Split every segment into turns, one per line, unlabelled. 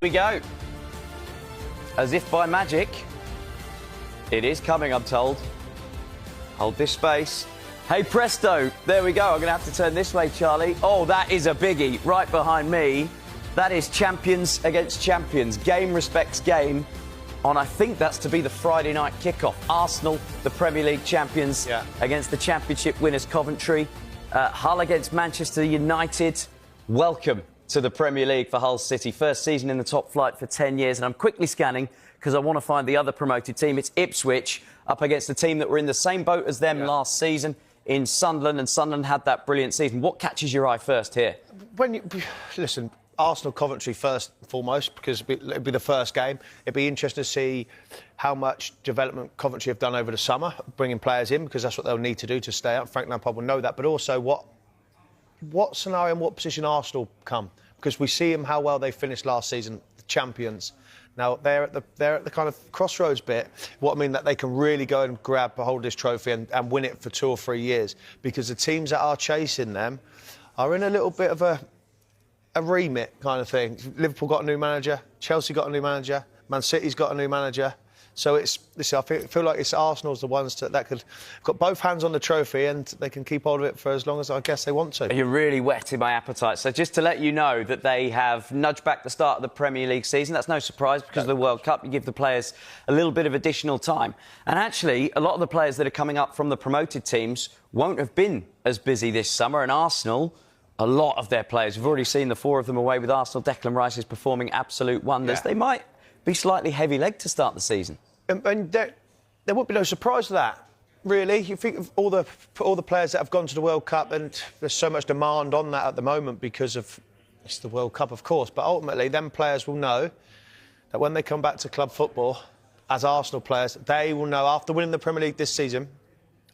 We go. As if by magic, it is coming, I'm told. Hold this space. Hey, presto, there we go. I'm going to have to turn this way, Charlie. Oh, that is a biggie right behind me. That is champions against champions. Game respects game. I think that's to be the Friday night kickoff. Arsenal, the Premier League champions, against the Championship winners Coventry. Hull against Manchester United. Welcome to the Premier League for Hull City. First season in the top flight for 10 years. And I'm quickly scanning because I want to find the other promoted team. It's Ipswich up against a team that were in the same boat as them last season in Sunderland. And Sunderland had that brilliant season. What catches your eye first here?
Listen, Arsenal Coventry first and foremost, because it'd be the first game. It'd be interesting to see how much development Coventry have done over the summer, bringing players in, because that's what they'll need to do to stay up. Frank Lampard will know that. But also, what scenario and what position Arsenal come? Because we see them how well they finished last season, the champions. Now, they're at the kind of crossroads bit. What I mean, that they can really go and grab a hold of this trophy and win it for 2 or 3 years. Because the teams that are chasing them are in a little bit of a remit kind of thing. Liverpool got a new manager, Chelsea got a new manager, Man City's got a new manager. So I feel like it's Arsenal's the ones that could got both hands on the trophy and they can keep hold of it for as long as I guess they want to.
You're really whetting my appetite. So just to let you know that they have nudged back the start of the Premier League season. That's no surprise because of the World Cup. You give the players a little bit of additional time. And actually, a lot of the players that are coming up from the promoted teams won't have been as busy this summer. And Arsenal, a lot of their players, we've already seen the 4 of them away with Arsenal. Declan Rice is performing absolute wonders. They might be slightly heavy-legged to start the season.
And there would be no surprise to that, really. You think of all the players that have gone to the World Cup, and there's so much demand on that at the moment because of it's the World Cup, of course. But ultimately, them players will know that when they come back to club football, as Arsenal players, they will know after winning the Premier League this season,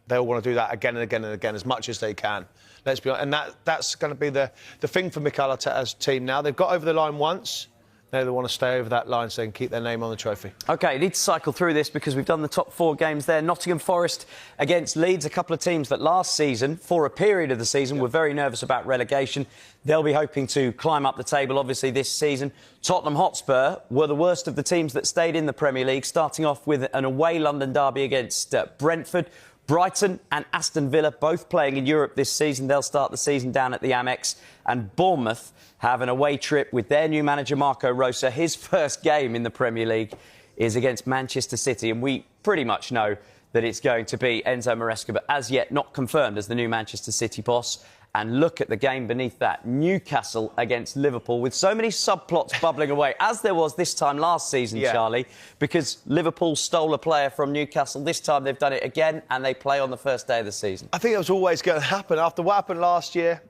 they'll want to do that again and again and again as much as they can. Let's be honest. And that's going to be the thing for Mikel Arteta's team now. They've got over the line once. Now they want to stay over that line so they can keep their name on the trophy. OK,
need to cycle through this because we've done the top 4 games there. Nottingham Forest against Leeds, a couple of teams that last season, for a period of the season, were very nervous about relegation. They'll be hoping to climb up the table, obviously, this season. Tottenham Hotspur were the worst of the teams that stayed in the Premier League, starting off with an away London derby against Brentford. Brighton and Aston Villa both playing in Europe this season. They'll start the season down at the Amex. And Bournemouth have an away trip with their new manager, Marco Rosa. His first game in the Premier League is against Manchester City. And we pretty much know that it's going to be Enzo Maresca, but as yet not confirmed as the new Manchester City boss. And look at the game beneath that. Newcastle against Liverpool, with so many subplots bubbling away, as there was this time last season, Charlie, because Liverpool stole a player from Newcastle. This time they've done it again, and they play on the first day of the season. I think it was always going to happen. After what happened last year,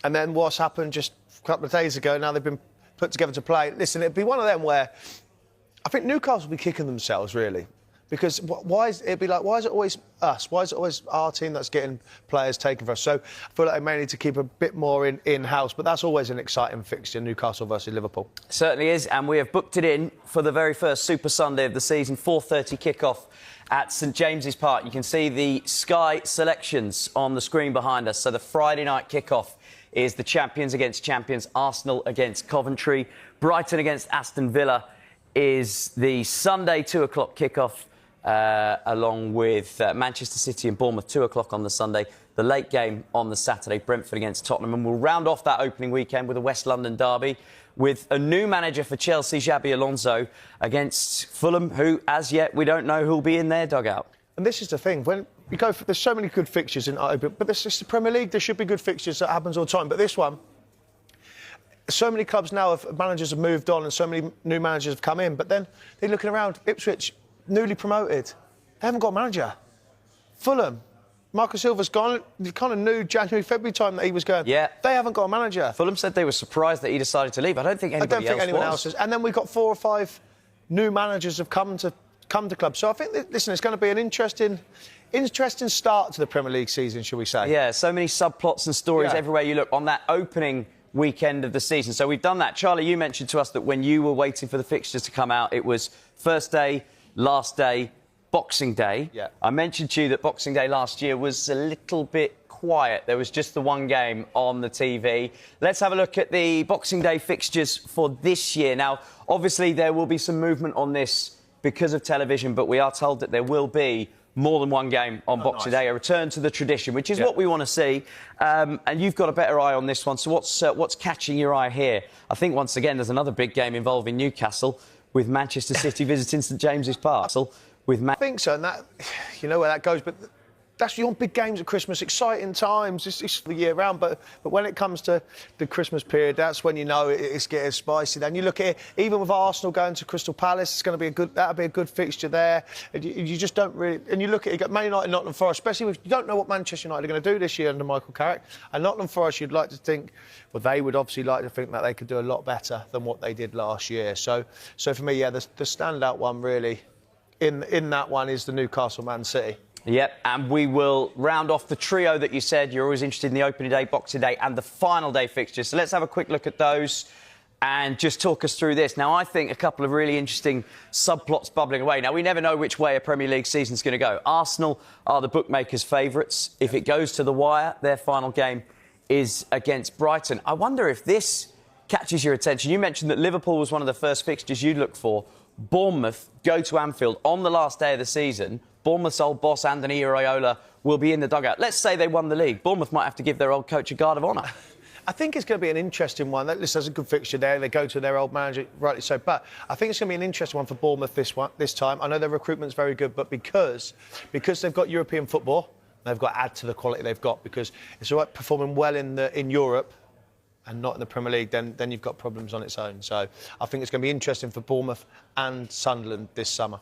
and then what's happened just a couple of days ago, now they've been put together to play. Listen, it'd be one of them where I think Newcastle will be kicking themselves, really. Because why is it always us? Why is it always our team that's getting players taken for us? So I feel like they may need to keep a bit more in-house, but that's always an exciting fixture, Newcastle versus Liverpool. Certainly is, and we have booked it in for the very first Super Sunday of the season, 4:30 kickoff at St James's Park. You can see the Sky selections on the screen behind us. So the Friday night kickoff is the champions against champions, Arsenal against Coventry. Brighton against Aston Villa is the Sunday 2 o'clock kickoff. Along with Manchester City and Bournemouth, 2 o'clock on the Sunday. The late game on the Saturday, Brentford against Tottenham. And we'll round off that opening weekend with a West London derby with a new manager for Chelsea, Xabi Alonso, against Fulham, who, as yet, we don't know who'll be in their dugout.
And this is the thing. When you go there's so many good fixtures in but this is the Premier League. There should be good fixtures. That happens all the time. But this one, so many clubs now, managers have moved on and so many new managers have come in. But then they're looking around. Ipswich, newly promoted. They haven't got a manager. Fulham, Marco Silva's gone. You kind of knew January, February time that he was going.
Yeah.
They haven't got a manager.
Fulham said they were surprised that he decided to leave. I don't think anyone else has.
And then we've got 4 or 5 new managers have come to clubs. So I think, listen, it's going to be an interesting start to the Premier League season, shall we say.
Yeah, so many subplots and stories everywhere you look on that opening weekend of the season. So we've done that. Charlie, you mentioned to us that when you were waiting for the fixtures to come out, it was first day, last day, Boxing Day.
Yeah.
I mentioned to you that Boxing Day last year was a little bit quiet. There was just the one game on the TV. Let's have a look at the Boxing Day fixtures for this year. Now, obviously, there will be some movement on this because of television, but we are told that there will be more than one game on Boxing Day, a return to the tradition, which is what we want to see. And you've got a better eye on this one. So what's catching your eye here? I think, once again, there's another big game involving Newcastle with Manchester City visiting St James's Park. I
think so, and that, you know where that goes, but that's your big games at Christmas, exciting times. It's the year round, but when it comes to the Christmas period, that's when you know it's getting spicy. Then you look at it, even with Arsenal going to Crystal Palace, it's going to be that'll be a good fixture there. And you just don't really, and you look at it, you got Man United, Nottingham Forest, especially if you don't know what Manchester United are going to do this year under Michael Carrick. And Nottingham Forest, you'd like to think, well, they would obviously like to think that they could do a lot better than what they did last year. So for me, yeah, the standout one really in that one is the Newcastle Man City.
Yep, and we will round off the trio that you said you're always interested in: the opening day, Boxing Day and the final day fixtures. So let's have a quick look at those and just talk us through this. Now, I think a couple of really interesting subplots bubbling away. Now, we never know which way a Premier League season's going to go. Arsenal are the bookmakers' favourites. If it goes to the wire, their final game is against Brighton. I wonder if this catches your attention. You mentioned that Liverpool was one of the first fixtures you'd look for. Bournemouth go to Anfield on the last day of the season. Bournemouth's old boss, Anthony Iraola, will be in the dugout. Let's say they won the league. Bournemouth might have to give their old coach a guard of honour.
I think it's going to be an interesting one. Listen, there's a good fixture there. They go to their old manager, rightly so. But I think it's going to be an interesting one for Bournemouth this time. I know their recruitment's very good, but because they've got European football, they've got to add to the quality they've got, because it's all right performing well in Europe and not in the Premier League, then you've got problems on its own. So I think it's going to be interesting for Bournemouth and Sunderland this summer.